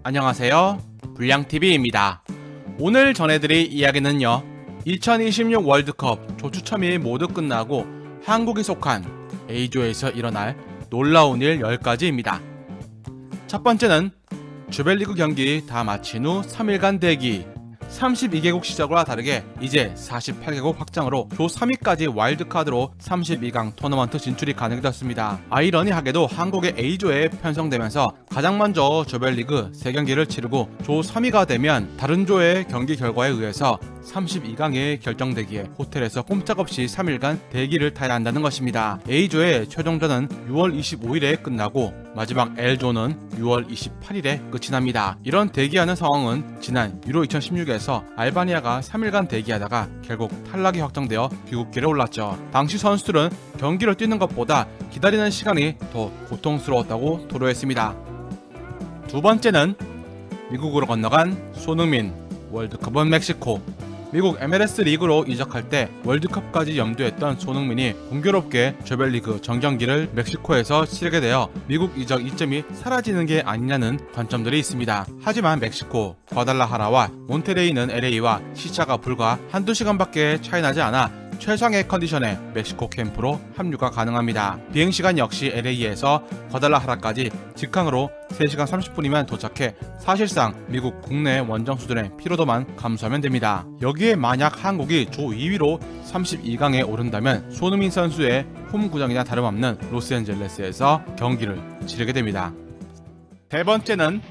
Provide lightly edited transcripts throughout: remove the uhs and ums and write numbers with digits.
안녕하세요, 불량TV입니다. 오늘 전해드릴 이야기는요, 2026 월드컵 조추첨이 모두 끝나고 한국이 속한 A조에서 일어날 놀라운 일 10가지입니다. 첫 번째는 조별리그 경기 다 마친 후 3일간 대기. 32개국 시작과 다르게 이제 48개국 확장으로 조 3위까지 와일드카드로 32강 토너먼트 진출이 가능해졌습니다. 아이러니하게도 한국의 A조에 편성되면서 가장 먼저 조별리그 3경기를 치르고 조 3위가 되면 다른 조의 경기 결과에 의해서 32강에 결정되기에 호텔에서 꼼짝없이 3일간 대기를 타야 한다는 것입니다. A조의 최종전은 6월 25일에 끝나고 마지막 L조는 6월 28일에 끝이 납니다. 이런 대기하는 상황은 지난 유로 2016에서 알바니아가 3일간 대기하다가 결국 탈락이 확정되어 귀국길에 올랐죠. 당시 선수들은 경기를 뛰는 것보다 기다리는 시간이 더 고통스러웠다고 토로했습니다. 두 번째는 미국으로 건너간 손흥민. 월드컵은 멕시코. 미국 MLS 리그로 이적할 때 월드컵까지 염두했던 손흥민이 공교롭게 조별리그 전경기를 멕시코에서 치르게 되어 미국 이적 이점이 사라지는 게 아니냐는 관점들이 있습니다. 하지만 멕시코, 과달라하라와 몬테레이는 LA와 시차가 불과 한두 시간밖에 차이 나지 않아 최상의 컨디션의 멕시코 캠프로 합류가 가능합니다. 비행시간 역시 LA에서 과달라하라까지 직항으로 3시간 30분이면 도착해 사실상 미국 국내 원정 수준의 피로도만 감수하면 됩니다. 여기에 만약 한국이 조 2위로 32강에 오른다면 손흥민 선수의 홈구장이나 다름없는 로스앤젤레스에서 경기를 치르게 됩니다. 세 번째는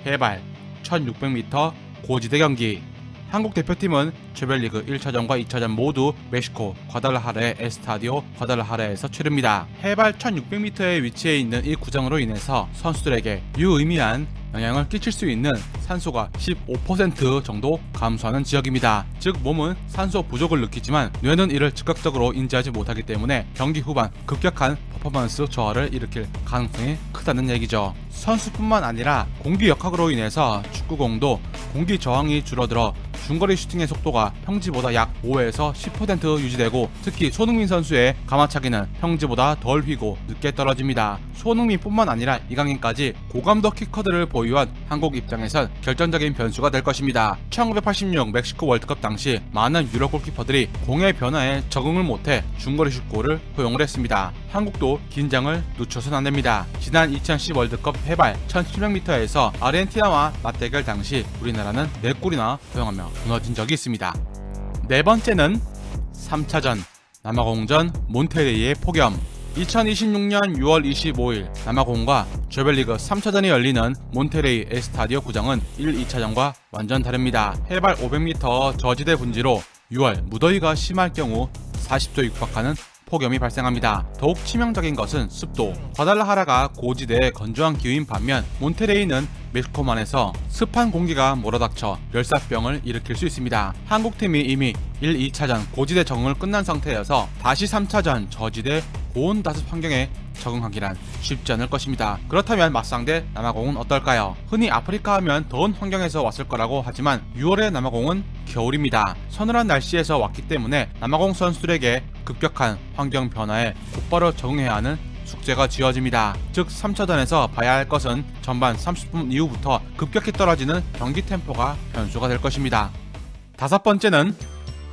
해발 1600m 고지대 경기. 한국 대표팀은 조별리그 1차전과 2차전 모두 멕시코 과달라하라의 에스타디오 과달라하라에서 치릅니다. 해발 1600m의 위치해 있는 이 구장으로 인해서 선수들에게 유의미한 영향을 끼칠 수 있는 산소가 15% 정도 감소하는 지역입니다. 즉 몸은 산소 부족을 느끼지만 뇌는 이를 즉각적으로 인지하지 못하기 때문에 경기 후반 급격한 퍼포먼스 저하를 일으킬 가능성이 크다는 얘기죠. 선수뿐만 아니라 공기 역학으로 인해서 축구공도 공기 저항이 줄어들어 중거리 슈팅의 속도가 평지보다 약 5에서 10% 유지되고 특히 손흥민 선수의 가마차기는 평지보다 덜 휘고 늦게 떨어집니다. 손흥민뿐만 아니라 이강인까지 고감도 키커들을 보유한 한국 입장에선 결정적인 변수가 될 것입니다. 1986 멕시코 월드컵 당시 많은 유럽 골키퍼들이 공의 변화에 적응을 못해 중거리 슛골을 허용을 했습니다. 한국도 긴장을 늦춰서는 안됩니다. 지난 2010 월드컵 해발 1700m에서 아르헨티나와 맞대결 당시 우리나라는 4골이나 허용하며 무너진 적이 있습니다. 네 번째는 3차전 남아공전 몬테레이의 폭염. 2026년 6월 25일 남아공과 조별리그 3차전이 열리는 몬테레이 에스타디오 구장은 1, 2차전과 완전 다릅니다. 해발 500m 저지대 분지로 6월 무더위가 심할 경우 40도 육박하는 폭염이 발생합니다. 더욱 치명적인 것은 습도. 과달라하라가 고지대의 건조한 기후인 반면 몬테레이는 멕시코만에서 습한 공기가 몰아닥쳐 열사병을 일으킬 수 있습니다. 한국팀이 이미 1, 2차전 고지대 적응을 끝난 상태여서 다시 3차전 저지대 고온 다습 환경에 적응하기란 쉽지 않을 것입니다. 그렇다면 맞상대 남아공은 어떨까요? 흔히 아프리카 하면 더운 환경에서 왔을 거라고 하지만 6월의 남아공은 겨울입니다. 서늘한 날씨에서 왔기 때문에 남아공 선수들에게 급격한 환경 변화에 곧바로 적응해야 하는 숙제가 지어집니다. 즉 3차전에서 봐야 할 것은 전반 30분 이후부터 급격히 떨어지는 경기 템포가 변수가 될 것입니다. 다섯 번째는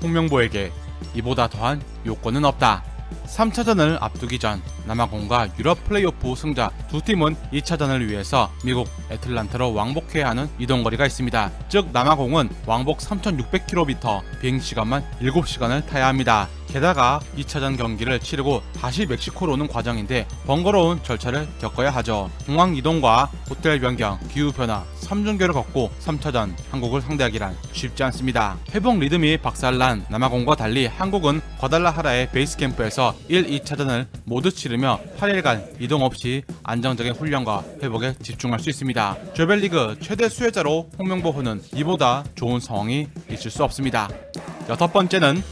홍명보에게 이보다 더한 요건은 없다. 3차전을 앞두기 전 남아공과 유럽 플레이오프 승자 두 팀은 2차전을 위해서 미국 애틀란타로 왕복해야 하는 이동거리가 있습니다. 즉 남아공은 왕복 3600km, 비행시간만 7시간을 타야 합니다. 게다가 2차전 경기를 치르고 다시 멕시코로 오는 과정인데 번거로운 절차를 겪어야 하죠. 공항 이동과 호텔 변경, 기후 변화, 3중계를 걷고 3차전 한국을 상대하기란 쉽지 않습니다. 회복 리듬이 박살난 남아공과 달리 한국은 과달라하라의 베이스 캠프에서 1, 2차전을 모두 치르며 8일간 이동 없이 안정적인 훈련과 회복에 집중할 수 있습니다. 조별리그 최대 수혜자로 홍명보호는 이보다 좋은 상황이 있을 수 없습니다. 여섯 번째는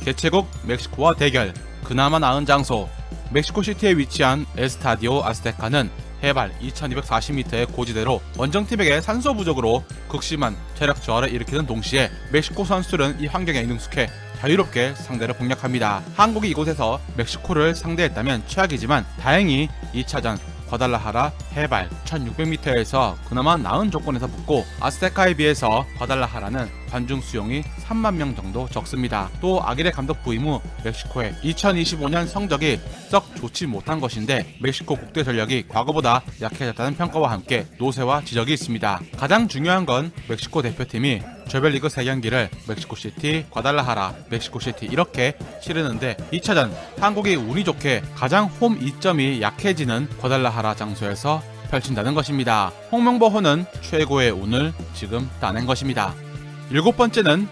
개최국 멕시코와 대결. 그나마 나은 장소. 멕시코시티에 위치한 에스타디오 아스테카는 해발 2240m의 고지대로 원정팀에게 산소 부족으로 극심한 체력 저하를 일으키는 동시에 멕시코 선수들은 이 환경에 능숙해 자유롭게 상대를 공략합니다. 한국이 이곳에서 멕시코를 상대했다면 최악이지만 다행히 2차전 과달라하라 해발 1600m에서 그나마 나은 조건에서 붙고 아스테카에 비해서 과달라하라는 관중 수용이 3만 명 정도 적습니다. 또 아기레 감독 부임 후 멕시코의 2025년 성적이 썩 좋지 못한 것인데 멕시코 국대 전력이 과거보다 약해졌다는 평가와 함께 노세와 지적이 있습니다. 가장 중요한 건 멕시코 대표팀이 조별리그 3경기를 멕시코시티, 과달라하라, 멕시코시티 이렇게 치르는데 2차전 한국이 운이 좋게 가장 홈 이점이 약해지는 과달라하라 장소에서 펼친다는 것입니다. 홍명보호는 최고의 운을 지금 따낸 것입니다. 7번째는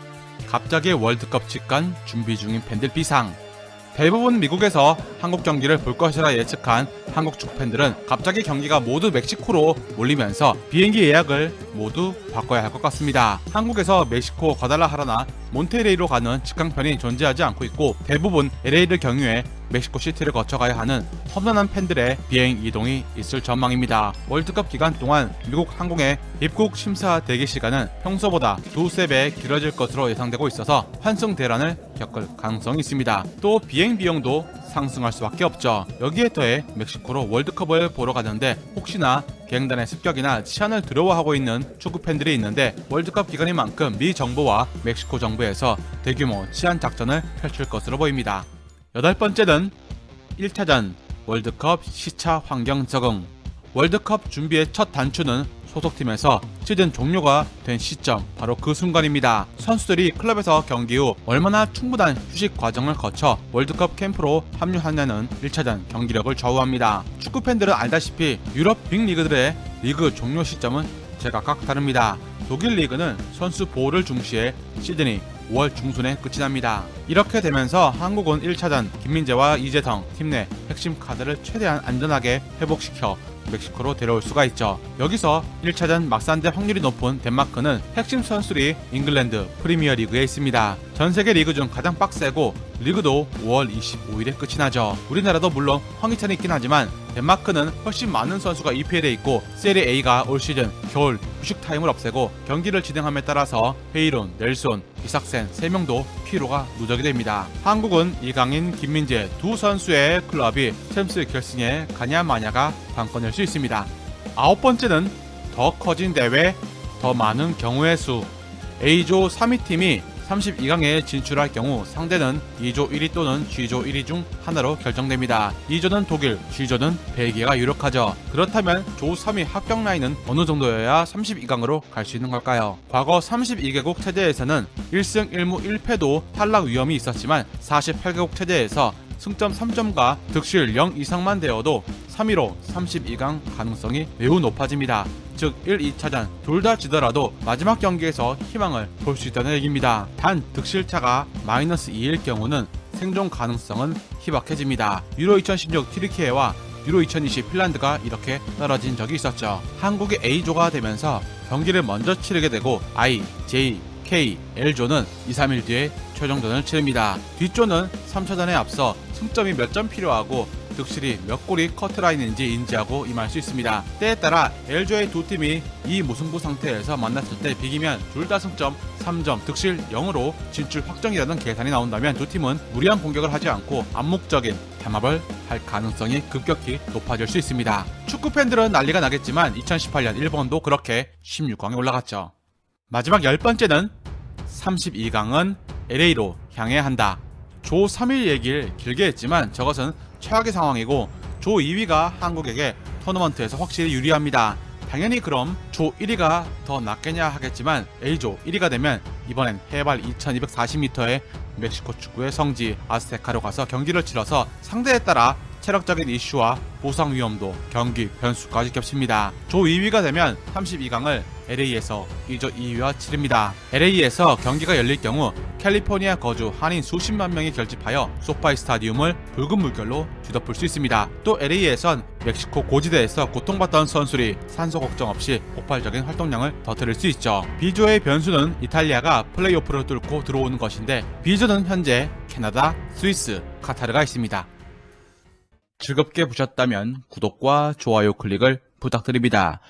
갑자기 월드컵 직관 준비 중인 팬들 비상. 대부분 미국에서 한국 경기를 볼 것이라 예측한 한국 축구 팬들은 갑자기 경기가 모두 멕시코로 몰리면서 비행기 예약을 모두 바꿔야 할 것 같습니다. 한국에서 멕시코 과달라하라나 몬테레이로 가는 직항편이 존재하지 않고 있고 대부분 LA를 경유해 멕시코 시티를 거쳐가야 하는 험난한 팬들의 비행 이동이 있을 전망입니다. 월드컵 기간 동안 미국 항공의 입국 심사 대기 시간은 평소보다 두세 배 길어질 것으로 예상되고 있어서 환승 대란을 겪을 가능성이 있습니다. 또 비행 비용도 상승할 수밖에 없죠. 여기에 더해 멕시코로 월드컵을 보러 가는데 혹시나 갱단의 습격이나 치안을 두려워하고 있는 축구 팬들이 있는데 월드컵 기간인 만큼 미 정부와 멕시코 정부에서 대규모 치안 작전을 펼칠 것으로 보입니다. 8번째는 1차전 월드컵 시차 환경 적응. 월드컵 준비의 첫 단추는 소속팀에서 시즌 종료가 된 시점, 바로 그 순간입니다. 선수들이 클럽에서 경기 후 얼마나 충분한 휴식 과정을 거쳐 월드컵 캠프로 합류하냐는 1차전 경기력을 좌우합니다. 축구 팬들은 알다시피 유럽 빅리그들의 리그 종료 시점은 제각각 다릅니다. 독일 리그는 선수 보호를 중시해 시즌이 5월 중순에 끝이 납니다. 이렇게 되면서 한국은 1차전 김민재와 이재성 팀 내 핵심 카드를 최대한 안전하게 회복시켜 멕시코로 데려올 수가 있죠. 여기서 1차전 막산대 확률이 높은 덴마크는 핵심 선수들이 잉글랜드 프리미어 리그에 있습니다. 전세계 리그 중 가장 빡세고 리그도 5월 25일에 끝이 나죠. 우리나라도 물론 황희찬이 있긴 하지만 덴마크는 훨씬 많은 선수가 EPL에 있고 세리A가 올 시즌 겨울 휴식 타임을 없애고 경기를 진행함에 따라서 헤이론, 넬손, 이삭센 3명도 피로가 누적이 됩니다. 한국은 이강인, 김민재 두 선수의 클럽이 챔스 결승에 가냐 마냐가 관건일 수 있습니다. 9번째는 더 커진 대회, 더 많은 경우의 수. A조 3위 팀이 32강에 진출할 경우 상대는 2조 1위 또는 G조 1위 중 하나로 결정됩니다. 2조는 독일, G조는 벨기에가 유력하죠. 그렇다면 조 3위 합격 라인은 어느 정도여야 32강으로 갈 수 있는 걸까요? 과거 32개국 체제에서는 1승 1무 1패도 탈락 위험이 있었지만 48개국 체제에서 승점 3점과 득실 0 이상만 되어도 3위로 32강 가능성이 매우 높아집니다. 즉 1, 2차전 둘 다 지더라도 마지막 경기에서 희망을 볼 수 있다는 얘기입니다. 단 득실차가 마이너스 2일 경우는 생존 가능성은 희박해집니다. 유로 2016 튀르키예와 유로 2020 핀란드가 이렇게 떨어진 적이 있었죠. 한국이 A조가 되면서 경기를 먼저 치르게 되고 I, J, K, L조는 2, 3일 뒤에 최종전을 치릅니다. 뒷조는 3차전에 앞서 승점이 몇 점 필요하고 득실이 몇 골이 커트라인인지 인지하고 임할 수 있습니다. 때에 따라 L조의 두 팀이 이 무승부 상태에서 만났을 때 비기면 둘 다 승점 3점, 득실 0으로 진출 확정이라는 계산이 나온다면 두 팀은 무리한 공격을 하지 않고 암묵적인 담합을 할 가능성이 급격히 높아질 수 있습니다. 축구 팬들은 난리가 나겠지만 2018년 일본도 그렇게 16강에 올라갔죠. 마지막 10번째는 32강은 LA로 향해야 한다. 조 3위 얘기를 길게 했지만 저것은 최악의 상황이고 조 2위가 한국에게 토너먼트에서 확실히 유리합니다. 당연히 그럼 조 1위가 더 낫겠냐 하겠지만 A조 1위가 되면 이번엔 해발 2240m의 멕시코 축구의 성지 아스테카로 가서 경기를 치러서 상대에 따라 체력적인 이슈와 부상 위험도 경기 변수까지 겹칩니다. 조 2위가 되면 32강을 LA에서 2조 2위와 치릅니다. LA에서 경기가 열릴 경우 캘리포니아 거주 한인 수십만 명이 결집하여 소파이 스타디움을 붉은 물결로 뒤덮을 수 있습니다. 또 LA에선 멕시코 고지대에서 고통받던 선수들이 산소 걱정 없이 폭발적인 활동량을 더 드릴 수 있죠. B조의 변수는 이탈리아가 플레이오프를 뚫고 들어오는 것인데 B조는 현재 캐나다, 스위스, 카타르가 있습니다. 즐겁게 보셨다면 구독과 좋아요 클릭을 부탁드립니다.